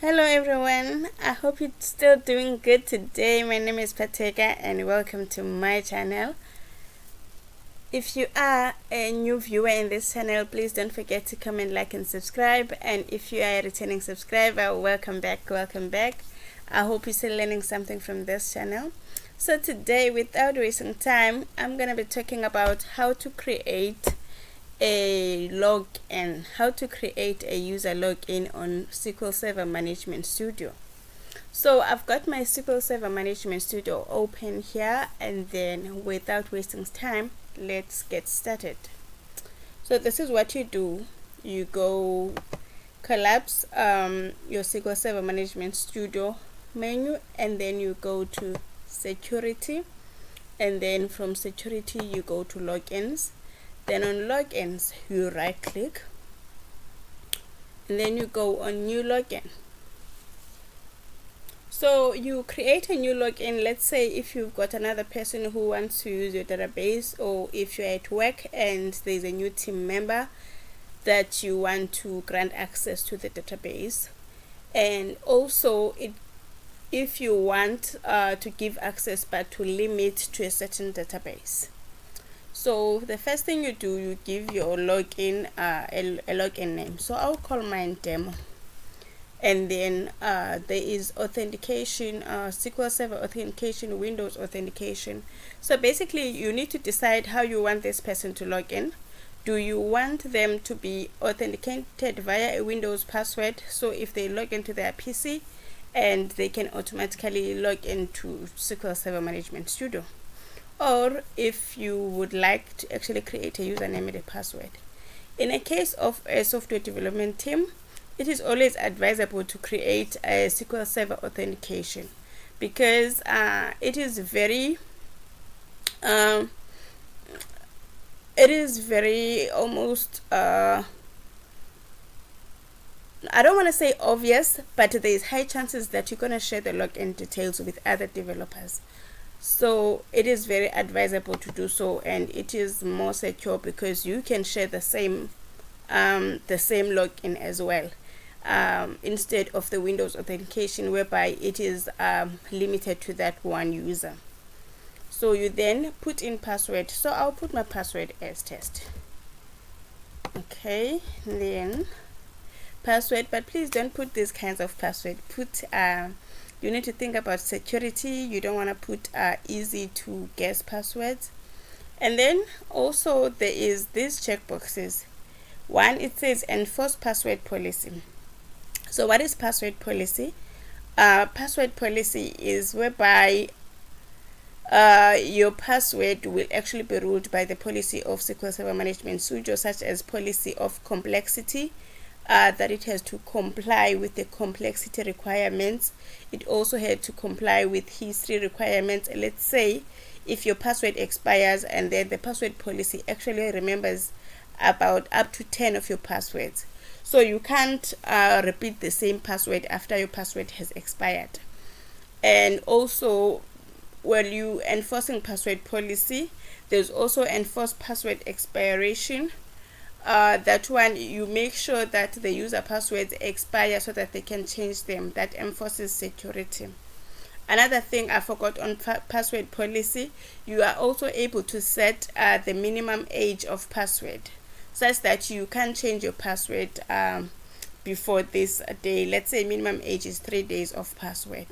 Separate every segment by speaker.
Speaker 1: Hello everyone, I hope you're still doing good today. My name is Pateka and welcome to my channel. If you are a new viewer in this channel, please don't forget to comment, like and subscribe. And if you are a returning subscriber, welcome back. I hope you're still learning something from this channel. So today, without wasting time, I'm going to be talking about how to create a login, how to create a user login on SQL Server Management Studio. So I've got my SQL Server Management Studio open here, and then without wasting time, let's get started. So this is what you do. You go collapse your SQL Server Management Studio menu, and then you go to security, and then from security you go to logins. Then on logins you right click, and then you go on new login. So you create a new login. Let's say if you've got another person who wants to use your database, or if you're at work and there's a new team member that you want to grant access to the database, and also if you want to give access but to limit to a certain database. So the first thing you do, you give your login a login name. So I'll call mine demo, and then there is authentication, SQL Server authentication, Windows authentication. So basically you need to decide how you want this person to log in. Do you want them to be authenticated via a Windows password, so if they log into their PC and they can automatically log into SQL Server Management Studio? Or if you would like to actually create a username and a password. In a case of a software development team, it is always advisable to create a SQL Server authentication, because it is very almost I don't want to say obvious, but there is high chances that you're going to share the login details with other developers. So it is very advisable to do so, and it is more secure because you can share the same login as well, instead of the Windows authentication, whereby it is limited to that one user. So you then put in password. So I'll put my password as test. Okay, then password, but please don't put these kinds of password. Put you need to think about security. You don't want to put easy to guess passwords. And then also there is these checkboxes. One, it says enforce password policy. So what is password policy? Password policy is whereby your password will actually be ruled by the policy of SQL Server Management Studio, such as policy of complexity, that it has to comply with the complexity requirements. It also had to comply with history requirements. Let's say if your password expires and then the password policy actually remembers about up to 10 of your passwords, so you can't repeat the same password after your password has expired. And also, when you enforcing password policy, there's also enforced password expiration. That one, you make sure that the user passwords expire so that they can change them. That enforces security. Another thing I forgot on password policy, you are also able to set the minimum age of password, such that you can change your password before this day. Let's say minimum age is 3 days of password.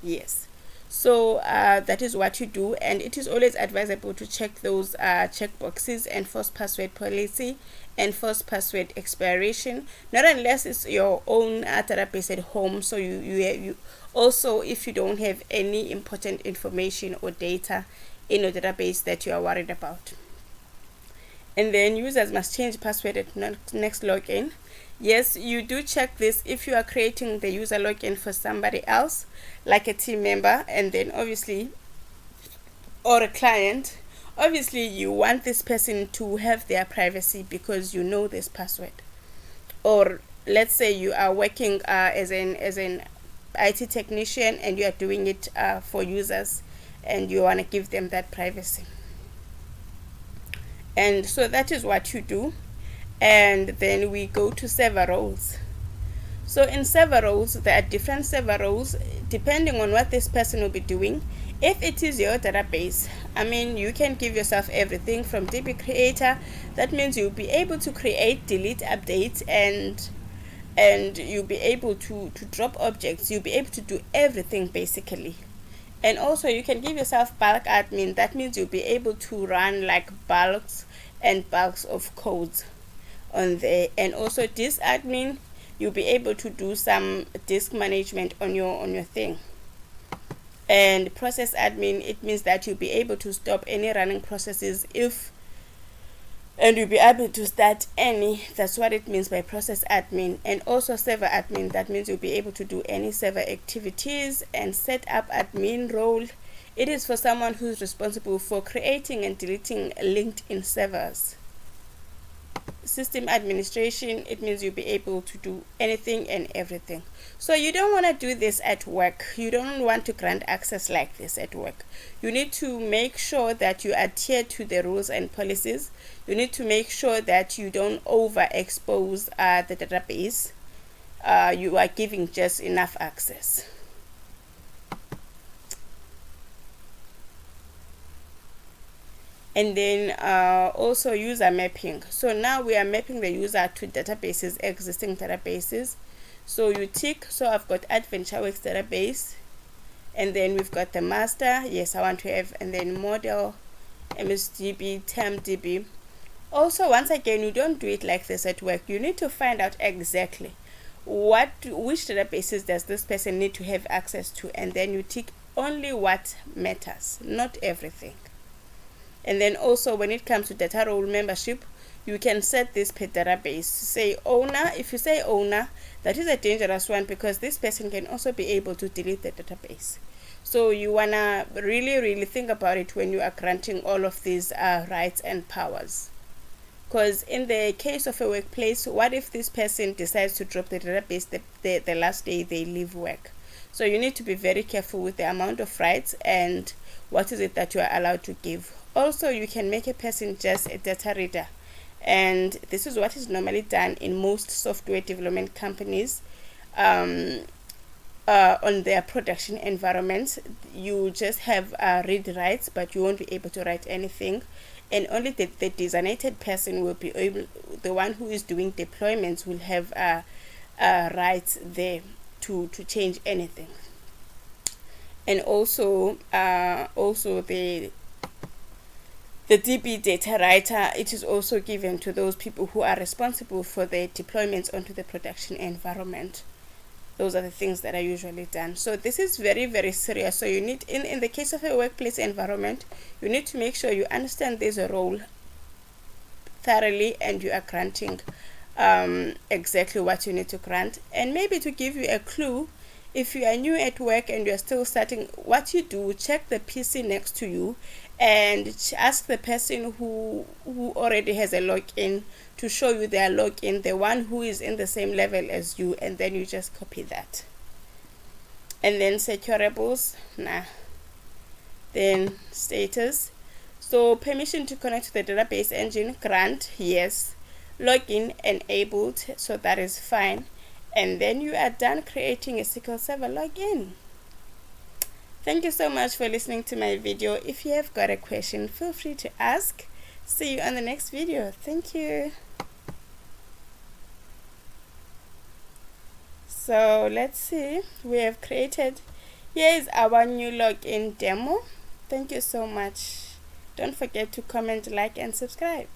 Speaker 1: Yes. So that is what you do, and it is always advisable to check those checkboxes: enforce password policy, enforce password expiration, not unless it's your own database at home. So you also, if you don't have any important information or data in your database that you are worried about. And then users must change password at next login. Yes, you do check this if you are creating the user login for somebody else, like a team member, and then obviously, or a client. Obviously you want this person to have their privacy because you know this password. Or let's say you are working as an IT technician, and you are doing it for users, and you want to give them that privacy. And so that is what you do. And then we go to server roles. So in server roles, there are different server roles depending on what this person will be doing. If it is your database, I mean, you can give yourself everything from DB creator. That means you'll be able to create, delete, update, and you'll be able to drop objects. You'll be able to do everything basically. And also you can give yourself bulk admin. That means you'll be able to run like bulks and bulks of codes on there. And also disk admin, you'll be able to do some disk management on your thing. And process admin, it means that you'll be able to stop any running processes and you'll be able to start any. That's what it means by process admin. And also server admin, that means you'll be able to do any server activities. And set up admin role, it is for someone who's responsible for creating and deleting LinkedIn servers. System administration, it means you'll be able to do anything and everything. So you don't want to do this at work. You don't want to grant access like this at work. You need to make sure that you adhere to the rules and policies. You need to make sure that you don't overexpose the database. You are giving just enough access. And then also user mapping. So now we are mapping the user to databases, existing databases. So you tick, so I've got AdventureWorks database, and then we've got the master, yes I want to have, and then model, MSDB, TermDB. Also, once again, you don't do it like this at work. You need to find out exactly which databases does this person need to have access to, and then you tick only what matters, not everything. And then also when it comes to data role membership, you can set this per database. Say owner. If you say owner, that is a dangerous one because this person can also be able to delete the database. So you wanna really think about it when you are granting all of these rights and powers. Because in the case of a workplace, what if this person decides to drop the database the last day they leave work? So you need to be very careful with the amount of rights and what is it that you are allowed to give. Also, you can make a person just a data reader, and this is what is normally done in most software development companies on their production environments. You just have read writes, but you won't be able to write anything, and only the designated person will be able, the one who is doing deployments will have rights there to change anything. And also the DB data writer, it is also given to those people who are responsible for the deployments onto the production environment. Those are the things that are usually done. So this is very serious. So you need, in the case of a workplace environment, you need to make sure you understand there's a role thoroughly and you are granting exactly what you need to grant. And maybe to give you a clue, if you are new at work and you're still starting, what you do, check the PC next to you and ask the person who already has a login to show you their login, the one who is in the same level as you, and then you just copy that. And then securables, then status. So permission to connect to the database engine, grant, yes. Login enabled, so that is fine. And then you are done creating a SQL Server login. Thank you so much for listening to my video. If you have got a question, feel free to ask. See you on the next video. Thank you. So let's see, we have created, here is our new login demo. Thank you so much. Don't forget to comment, like, and subscribe.